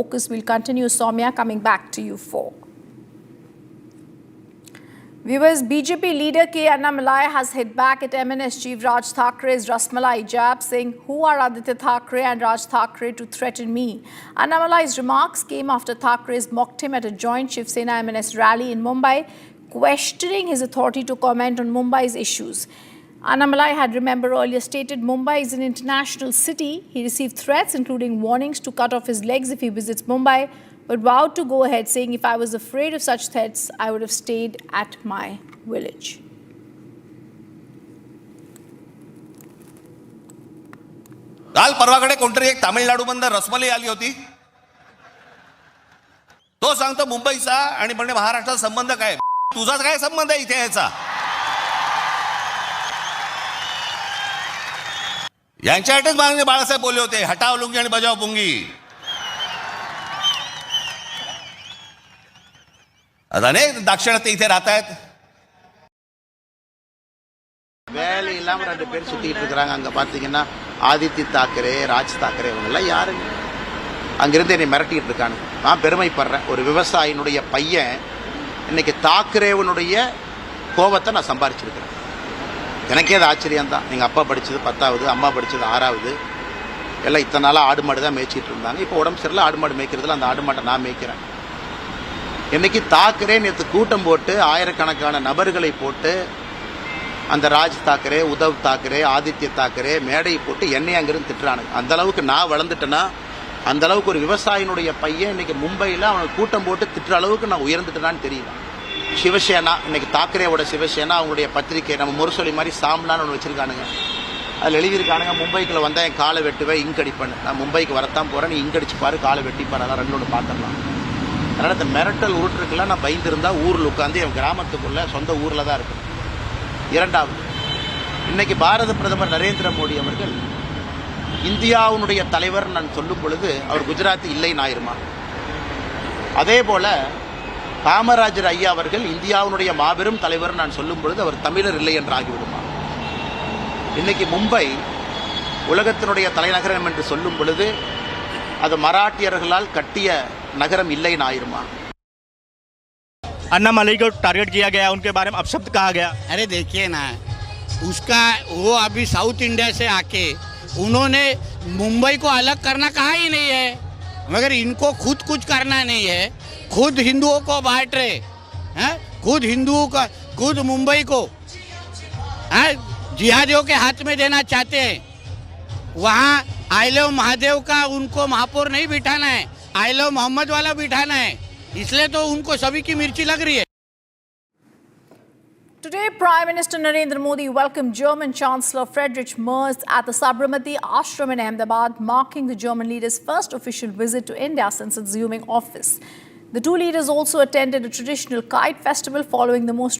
focus. We'll continue, Soumya, coming back to you for. Viewers, BJP leader K. Annamalai has hit back at MNS chief Raj Thakre's Rasmalai jab, saying, "Who are Aditya Thakre and Raj Thakre to threaten me?" Annamalai's remarks came after Thakre's mocked him at a joint Shiv Sena MNS rally in Mumbai, questioning his authority to comment on Mumbai's issues. Annamalai had, remember, earlier stated Mumbai is an international city. He received threats, including warnings to cut off his legs if he visits Mumbai, but vowed to go ahead, saying, "If I was afraid of such threats, I would have stayed at my village." काल परवाकडे कोणतरी एक तामिळनाडूमधून रसमलाई आली होती. तो सांगतो मुंबईचा आणि म्हणजे महाराष्ट्राचा संबंध काय. तुझा काय संबंध आहे इथे याचा. यांच्यासाठीच माननीय बाळासाहेब बोलले होते, हटाव लुंगी आणि बजाव पुंगी. अनेक दाक्षिणात्य इथे राहत आहेत. வேலை இல்லாம 2 பேர் சுத்திட்டு இருக்காங்க. அங்க பாத்தீங்கன்னா ஆதித்ய தாக்கரே, ராஜ் தாக்கரே இவங்க எல்லாம் யாருங்க? அங்கிருந்து என்னை மிரட்டிட்டு இருக்காங்க. நான் பெருமைப்படுறேன். ஒரு விவசாயினுடைய பையன் இன்னைக்கு தாக்கரேவனுடைய கோபத்தை நான் சம்பாரிச்சிருக்கிறேன். எனக்கே அது ஆச்சரியம் தான். எங்கள் அப்பா படித்தது 10வது, அம்மா படித்தது 6வது. எல்லாம் இத்தனை நாளாக ஆடு மாடு தான் மேய்ச்சிட்டு இருந்தாங்க. இப்போ உடம்பு சரியில்லை, ஆடு மாடு மேய்க்கிறதுல அந்த ஆடு மாட்டை நான் மேய்க்கிறேன். இன்னைக்கு தாக்கரே நேற்று கூட்டம் போட்டு ஆயிரக்கணக்கான நபர்களை போட்டு அந்த ராஜ் தாக்கரே, உத்தவ் தாக்கரே, ஆதித்ய தாக்கரே மேடை போட்டு என்னை அங்கிருந்து திட்டுறானுங்க. அந்த அளவுக்கு நான் வளர்ந்துட்டேன்னா, அந்த அளவுக்கு ஒரு விவசாயினுடைய பையன் இன்னைக்கு மும்பையில் அவனுக்கு கூட்டம் போட்டு திட்டுற அளவுக்கு நான் உயர்ந்துட்டேனான்னு தெரியல. சிவசேனா, இன்னைக்கு தாக்கரேவோட சிவசேனா அவங்களுடைய பத்திரிகை நம்ம முரசொலி மாதிரி சாம்லான்னு ஒன்று வச்சிருக்கானுங்க. அதில் எழுதியிருக்கானுங்க, மும்பைக்குள்ள வந்தால் என் காலை வெட்டுவேன், இங்கடிப்பேன். நான் மும்பைக்கு வரத்தான் போகிறேன், நீ இங்கடிச்சு பாரு, காலை வெட்டிப்பாரு, அதான் 2 ஒன்று பார்த்துடலாம். அதனால் இந்த மிரட்டல் உருட்டுருக்கெல்லாம் நான் பயந்துருந்தா ஊரில் உட்காந்து என் கிராமத்துக்குள்ள சொந்த ஊரில் தான் இருக்கு. 2வது, இன்னைக்கு பாரத பிரதமர் நரேந்திர மோடி அவர்கள் இந்தியாவுடைய தலைவர் நான் சொல்லும் பொழுது அவர் குஜராத் இல்லைன்னு ஆயிருமா? அதே போல காமராஜர் ஐயா அவர்கள் இந்தியாவுடைய மாபெரும் தலைவர் நான் சொல்லும் பொழுது அவர் தமிழர் இல்லை என்று ஆகிவிடுமா? இன்னைக்கு மும்பை உலகத்தினுடைய தலைநகரம் என்று சொல்லும் பொழுது அது மராட்டியர்களால் கட்டிய நகரம் இல்லைன்னு ஆயிருமா? अन्नामलई को टारगेट किया गया, उनके बारे में अपशब्द कहा गया. अरे देखिए ना, उसका वो अभी साउथ इंडिया से आके उन्होंने मुंबई को अलग करना कहा ही नहीं है, मगर इनको खुद कुछ करना नहीं है. खुद हिंदुओं को बांट रहे हैं, खुद हिंदुओं का, खुद मुंबई को जिहादियों के हाथ में देना चाहते हैं. वहाँ आई लव महादेव का उनको महापौर नहीं बिठाना है, आई लव मोहम्मद वाला बिठाना है. इसलिए तो उनको सभी की मिर्ची लग रही है. Today, Prime Minister Narendra Modi welcomed German Chancellor Friedrich Merz at the Sabarmati Ashram in Ahmedabad, marking the German leader's first official visit to India since assuming office. The two leaders also attended a traditional kite festival following the most